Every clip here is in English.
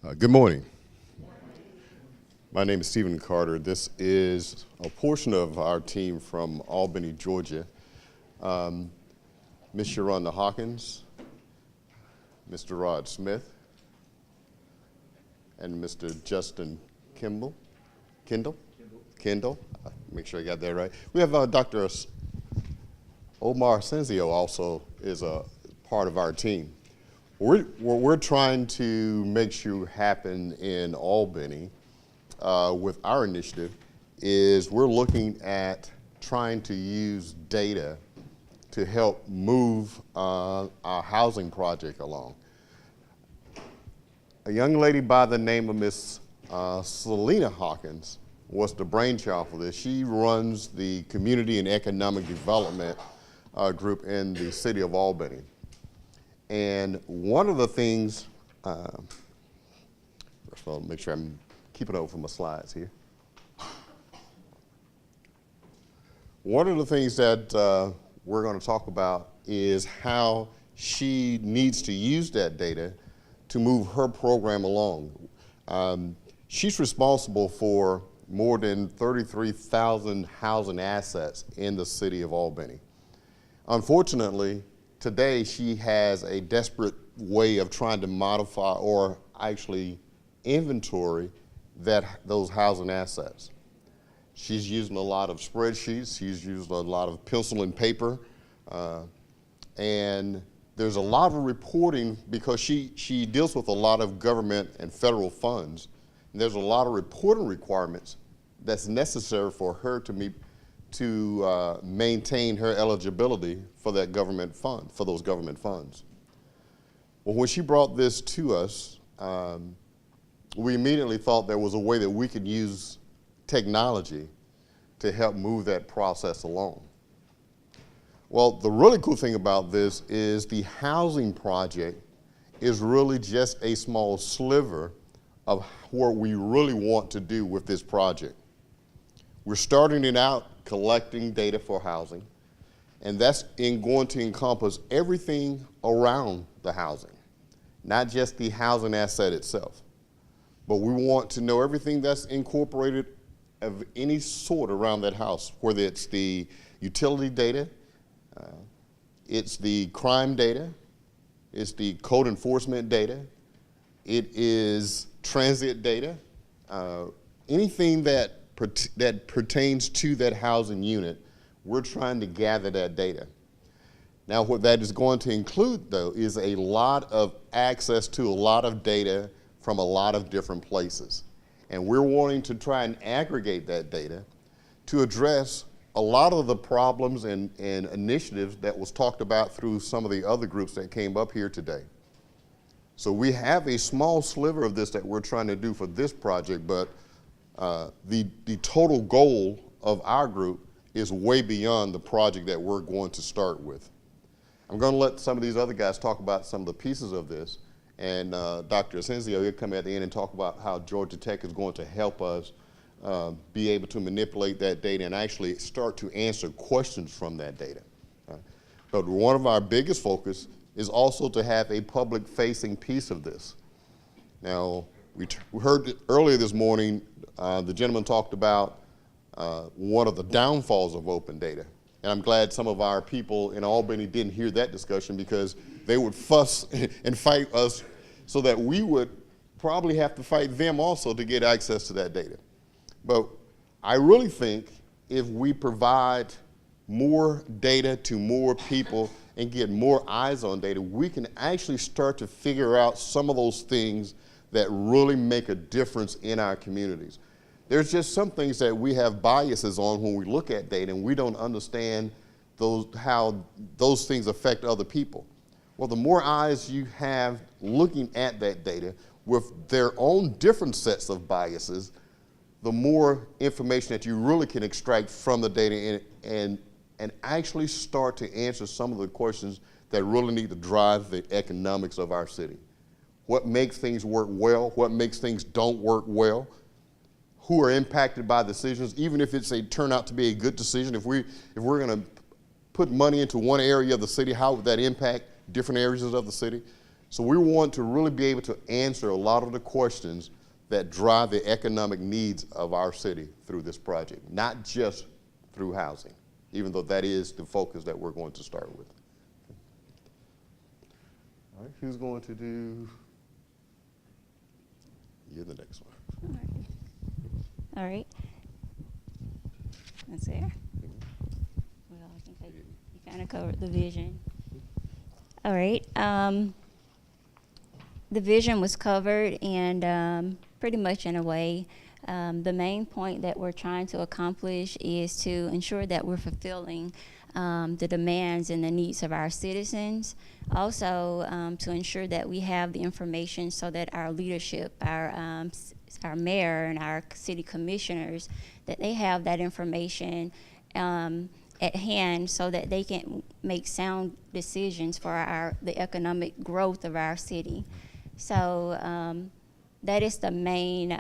Good morning. My name is Stephen Carter. This is a portion of our team from Albany, Georgia. Ms. Sharonda Hawkins, Mr. Rod Smith, and Mr. Justin Kendall. Make sure I got that right. We have Dr. Omar Senzio also is a part of our team. What we're trying to make sure happen in Albany with our initiative is we're looking at trying to use data to help move our housing project along. A young lady by the name of Miss Selena Hawkins was the brainchild for this. She runs the Community and Economic Development group in the city of Albany. And one of the things, first of all, make sure I'm keeping up with my slides here. One of the things that we're going to talk about is how she needs to use that data to move her program along. She's responsible for more than 33,000 housing assets in the city of Albany. Unfortunately, today, she has a desperate way of trying to modify or actually inventory those housing assets. She's using a lot of spreadsheets. She's using a lot of pencil and paper. And there's a lot of reporting because she deals with a lot of government and federal funds. And there's a lot of reporting requirements that's necessary for her to maintain her eligibility for that government fund, for those government funds. Well, when she brought this to us, we immediately thought there was a way that we could use technology to help move that process along. Well, the really cool thing about this is the housing project is really just a small sliver of what we really want to do with this project. We're starting it out collecting data for housing, and that's going to encompass everything around the housing, not just the housing asset itself. But we want to know everything that's incorporated of any sort around that house, whether it's the utility data, it's the crime data, it's the code enforcement data, it is transit data, anything that pertains to that housing unit, we're trying to gather that data. Now, what that is going to include, though, is a lot of access to a lot of data from a lot of different places. And we're wanting to try and aggregate that data to address a lot of the problems and initiatives that was talked about through some of the other groups that came up here today. So we have a small sliver of this that we're trying to do for this project, but the total goal of our group is way beyond the project that we're going to start with. I'm going to let some of these other guys talk about some of the pieces of this, and Dr. Asensio, he'll come at the end and talk about how Georgia Tech is going to help us be able to manipulate that data and actually start to answer questions from that data. But one of our biggest focus is also to have a public-facing piece of this. Now, we heard earlier this morning, the gentleman talked about one of the downfalls of open data. And I'm glad some of our people in Albany didn't hear that discussion because they would fuss and fight us so that we would probably have to fight them also to get access to that data. But I really think if we provide more data to more people and get more eyes on data, we can actually start to figure out some of those things that really make a difference in our communities. There's just some things that we have biases on when we look at data and we don't understand how those things affect other people. Well, the more eyes you have looking at that data with their own different sets of biases, the more information that you really can extract from the data and actually start to answer some of the questions that really need to drive the economics of our city. What makes things work well? What makes things don't work well? Who are impacted by decisions, even if it's turn out to be a good decision? If we're going to put money into one area of the city, how would that impact different areas of the city? So we want to really be able to answer a lot of the questions that drive the economic needs of our city through this project, not just through housing, even though that is the focus that we're going to start with. All right, who's going to do? You're the next one. All right. That's there. Well, I think you kind of covered the vision. All right. The vision was covered, and pretty much in a way, the main point that we're trying to accomplish is to ensure that we're fulfilling the demands and the needs of our citizens. Also, to ensure that we have the information so that our leadership, our mayor and our city commissioners, that they have that information at hand so that they can make sound decisions for the economic growth of our city. So that is the main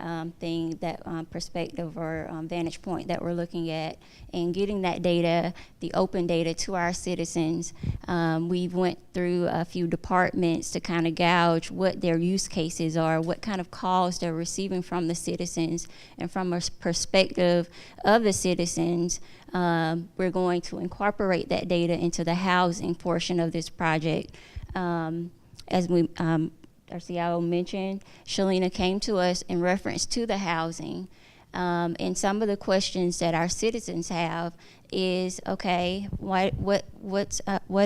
thing, that perspective or vantage point that we're looking at, and getting that data, the open data, to our citizens. We went through a few departments to kind of gauge what their use cases are, what kind of calls they're receiving from the citizens, and from a perspective of the citizens, we're going to incorporate that data into the housing portion of this project. As we our CIO mentioned, Shalina came to us in reference to the housing. And some of the questions that our citizens have is, okay, what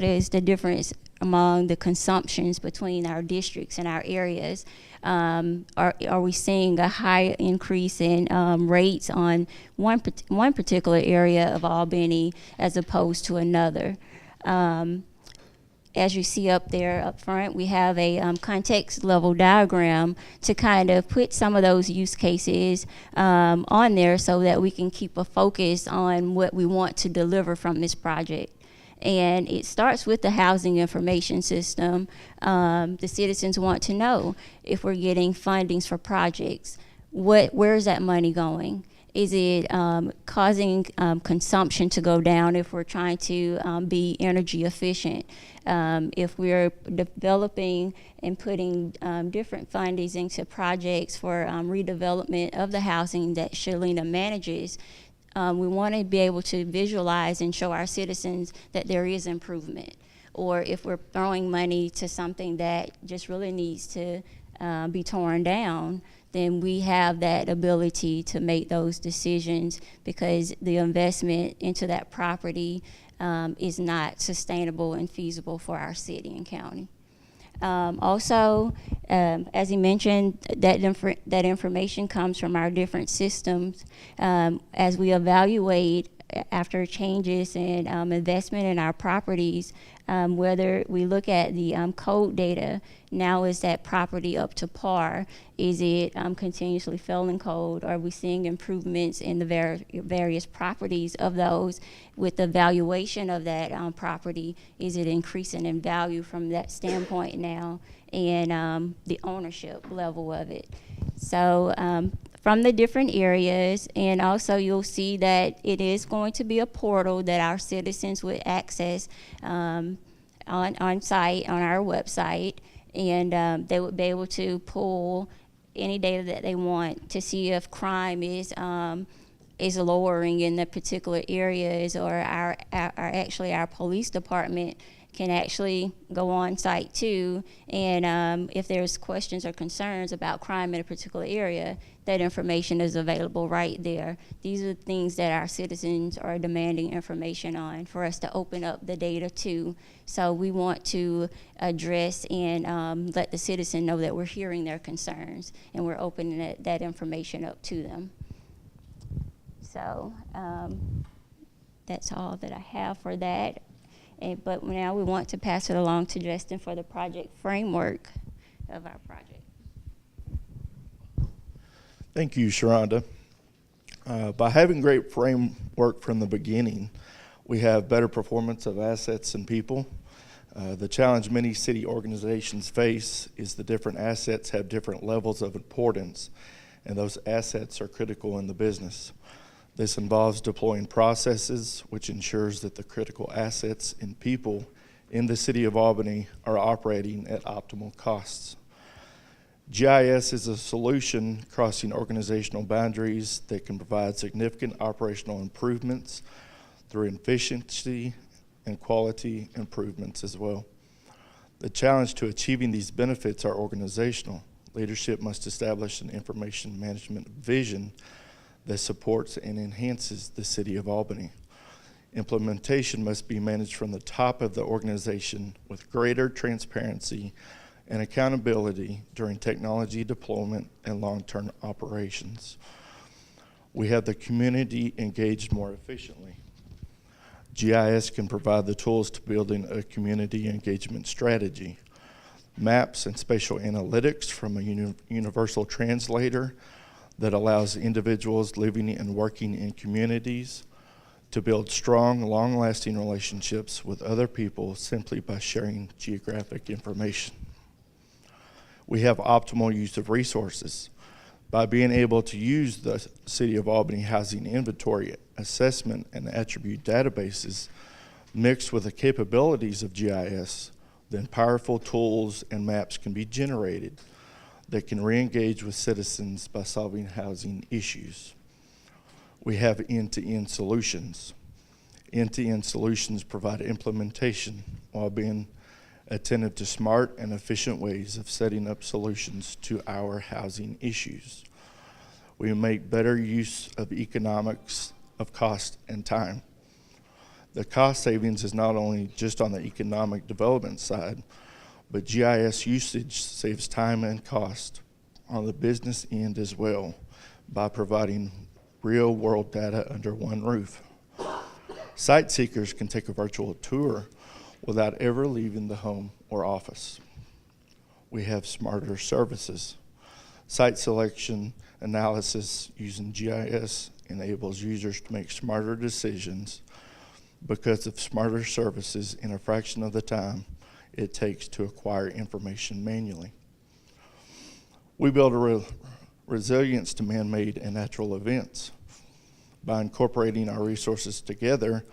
is the difference among the consumptions between our districts and our areas? Are we seeing a high increase in rates on one particular area of Albany as opposed to another? As you see up there up front, we have a context level diagram to kind of put some of those use cases on there so that we can keep a focus on what we want to deliver from this project. And it starts with the housing information system. The citizens want to know if we're getting fundings for projects. Where's that money going? Is it causing consumption to go down if we're trying to be energy efficient? If we're developing and putting different fundings into projects for redevelopment of the housing that Shalina manages, we want to be able to visualize and show our citizens that there is improvement. Or if we're throwing money to something that just really needs to be torn down, then we have that ability to make those decisions, because the investment into that property is not sustainable and feasible for our city and county. Also, as he mentioned, that information comes from our different systems. As we evaluate after changes and investment in our properties, whether we look at the code data, now is that property up to par? Is it continuously failing code? Are we seeing improvements in the various properties of those? With the valuation of that property, is it increasing in value from that standpoint now? And the ownership level of it. So from the different areas, and also you'll see that it is going to be a portal that our citizens would access on site, on our website, and they would be able to pull any data that they want to see if crime is lowering in the particular areas, or our police department can actually go on site too, and if there's questions or concerns about crime in a particular area, that information is available right there. These are the things that our citizens are demanding information on for us to open up the data to. So we want to address and let the citizen know that we're hearing their concerns and we're opening that information up to them. So that's all that I have for that. But now we want to pass it along to Justin for the project framework of our project. Thank you, Sharonda. By having great framework from the beginning, we have better performance of assets and people. The challenge many city organizations face is the different assets have different levels of importance, and those assets are critical in the business. This involves deploying processes which ensures that the critical assets and people in the city of Albany are operating at optimal costs. GIS is a solution crossing organizational boundaries that can provide significant operational improvements through efficiency and quality improvements as well. The challenge to achieving these benefits are organizational. Leadership must establish an information management vision that supports and enhances the city of Albany. Implementation must be managed from the top of the organization with greater transparency and accountability during technology deployment and long-term operations. We have the community engaged more efficiently. GIS can provide the tools to building a community engagement strategy. Maps and spatial analytics from a universal translator that allows individuals living and working in communities to build strong, long-lasting relationships with other people simply by sharing geographic information. We have optimal use of resources. By being able to use the City of Albany housing inventory, assessment, and attribute databases mixed with the capabilities of GIS, then powerful tools and maps can be generated that can re-engage with citizens by solving housing issues. We have end-to-end solutions. End-to-end solutions provide implementation while being attentive to smart and efficient ways of setting up solutions to our housing issues. We make better use of economics of cost and time. The cost savings is not only just on the economic development side, but GIS usage saves time and cost on the business end as well by providing real-world data under one roof. Site seekers can take a virtual tour without ever leaving the home or office. We have smarter services. Site selection analysis using GIS enables users to make smarter decisions because of smarter services in a fraction of the time it takes to acquire information manually. We build a resilience to man-made and natural events. By incorporating our resources together,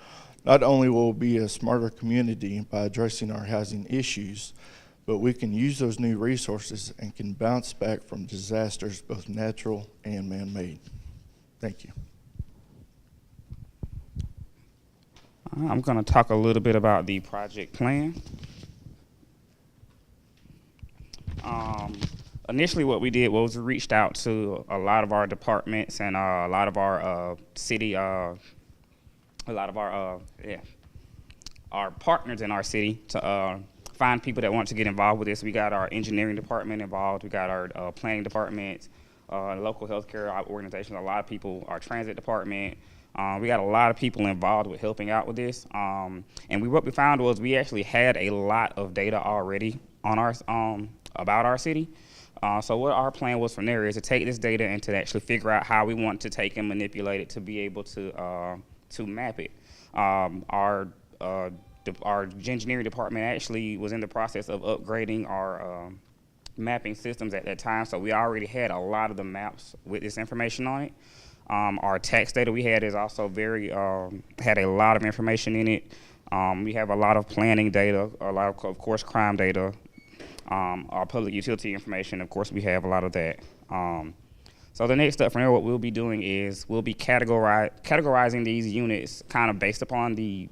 not only will we be a smarter community by addressing our housing issues, but we can use those new resources and can bounce back from disasters, both natural and man-made. Thank you. I'm going to talk a little bit about the project plan. Initially, what we did was we reached out to a lot of our departments and a lot of our city, our partners in our city to find people that want to get involved with this. We got our engineering department involved. We got our planning department, local healthcare organizations. A lot of people, our transit department. We got a lot of people involved with helping out with this. And what we found was we actually had a lot of data already on our about our city. So what our plan was from there is to take this data and to actually figure out how we want to take and manipulate it to be able to map it. Our engineering department actually was in the process of upgrading our mapping systems at that time, so we already had a lot of the maps with this information on it. Our tax data we had is also had a lot of information in it. We have a lot of planning data, a lot of course, crime data. Our public utility information, of course, we have a lot of that. So the next step from there, what we'll be doing is we'll be categorizing these units kind of based upon the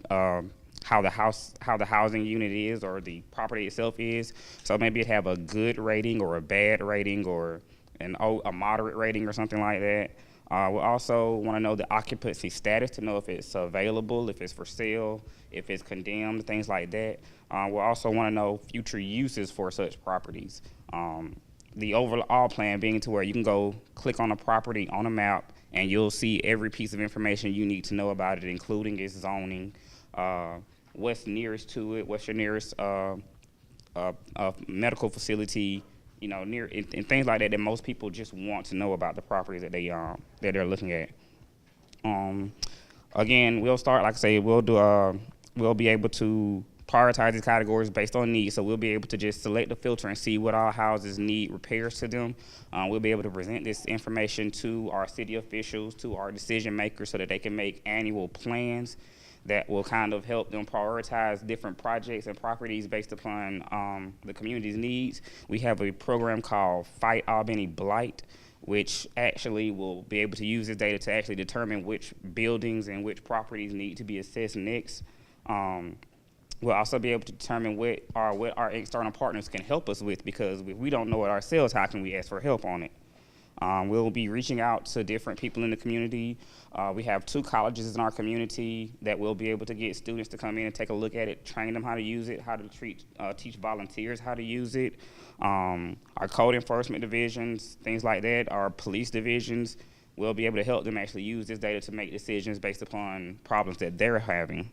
how the housing unit is or the property itself is. So maybe it have a good rating or a bad rating or a moderate rating or something like that. We'll also want to know the occupancy status to know if it's available, if it's for sale, if it's condemned, things like that. We'll also want to know future uses for such properties. The overall plan being to where you can go click on a property on a map and you'll see every piece of information you need to know about it, including its zoning, what's nearest to it, what's your nearest medical facility, you know, near and things like that most people just want to know about the properties that they're looking at. Again, we'll start, like I say, we'll be able to prioritize these categories based on needs. So we'll be able to just select a filter and see what our houses need repairs to them. We'll be able to present this information to our city officials, to our decision makers, so that they can make annual plans that will kind of help them prioritize different projects and properties based upon the community's needs. We have a program called Fight Albany Blight, which actually will be able to use this data to actually determine which buildings and which properties need to be assessed next. We'll also be able to determine what our external partners can help us with, because if we don't know it ourselves, how can we ask for help on it? We'll be reaching out to different people in the community. We have 2 colleges in our community that will be able to get students to come in and take a look at it, train them how to use it, how to teach volunteers how to use it. Our code enforcement divisions, things like that, our police divisions, will be able to help them actually use this data to make decisions based upon problems that they're having.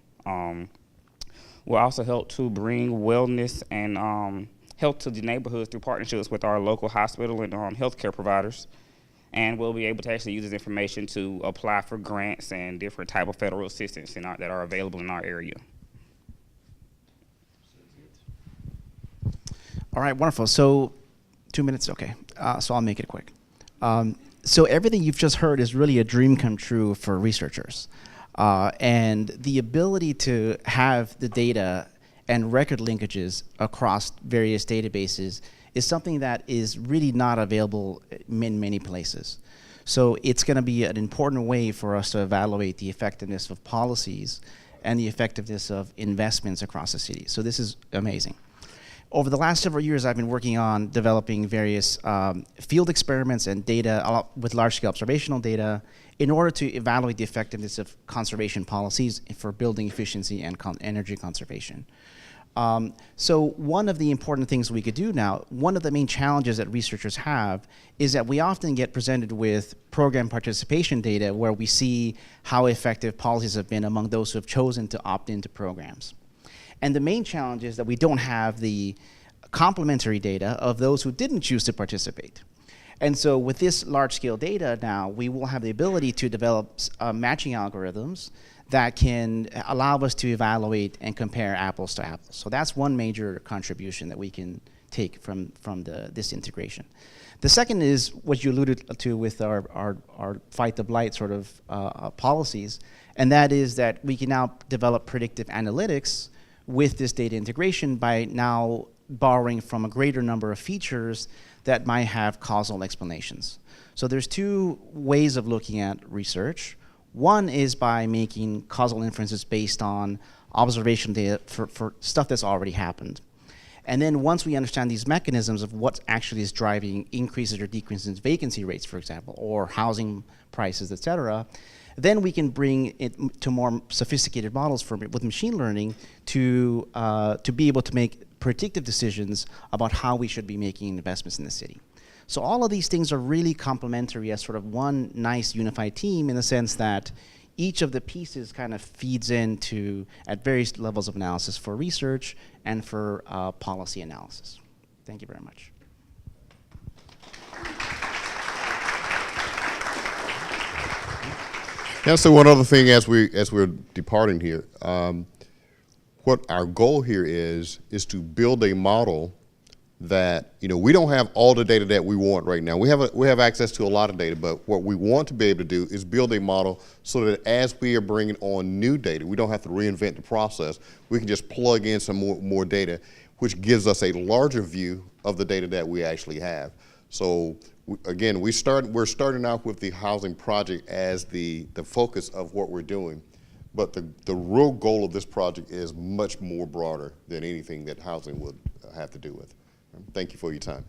We'll also help to bring wellness and health to the neighborhoods through partnerships with our local hospital and healthcare providers. And we'll be able to actually use this information to apply for grants and different type of federal assistance that are available in our area. All right, wonderful. So 2 minutes, okay. So I'll make it quick. So everything you've just heard is really a dream come true for researchers. And the ability to have the data and record linkages across various databases is something that is really not available in many places. So it's going to be an important way for us to evaluate the effectiveness of policies and the effectiveness of investments across the city. So this is amazing. Over the last several years, I've been working on developing various field experiments and data with large-scale observational data in order to evaluate the effectiveness of conservation policies for building efficiency and energy conservation. So one of the important things we could do now, one of the main challenges that researchers have is that we often get presented with program participation data where we see how effective policies have been among those who have chosen to opt into programs. And the main challenge is that we don't have the complementary data of those who didn't choose to participate. And so with this large-scale data now, we will have the ability to develop matching algorithms that can allow us to evaluate and compare apples to apples. So that's one major contribution that we can take from this integration. The second is what you alluded to with our Fight the Blight sort of policies, and that is that we can now develop predictive analytics with this data integration by now borrowing from a greater number of features that might have causal explanations. So there's 2 ways of looking at research. One is by making causal inferences based on observation data for stuff that's already happened. And then once we understand these mechanisms of what actually is driving increases or decreases in vacancy rates, for example, or housing prices, et cetera, then we can bring it to more sophisticated models with machine learning to be able to make predictive decisions about how we should be making investments in the city. So all of these things are really complementary as sort of one nice unified team in the sense that each of the pieces kind of feeds into at various levels of analysis for research and for policy analysis. Thank you very much. Yeah, so one other thing as we're departing here, what our goal here is to build a model that, we don't have all the data that we want right now. We have access to a lot of data, but what we want to be able to do is build a model so that as we are bringing on new data, we don't have to reinvent the process. We can just plug in some more data, which gives us a larger view of the data that we actually have. So again, we're starting out with the housing project as the focus of what we're doing, but the real goal of this project is much more broader than anything that housing would have to do with. Thank you for your time.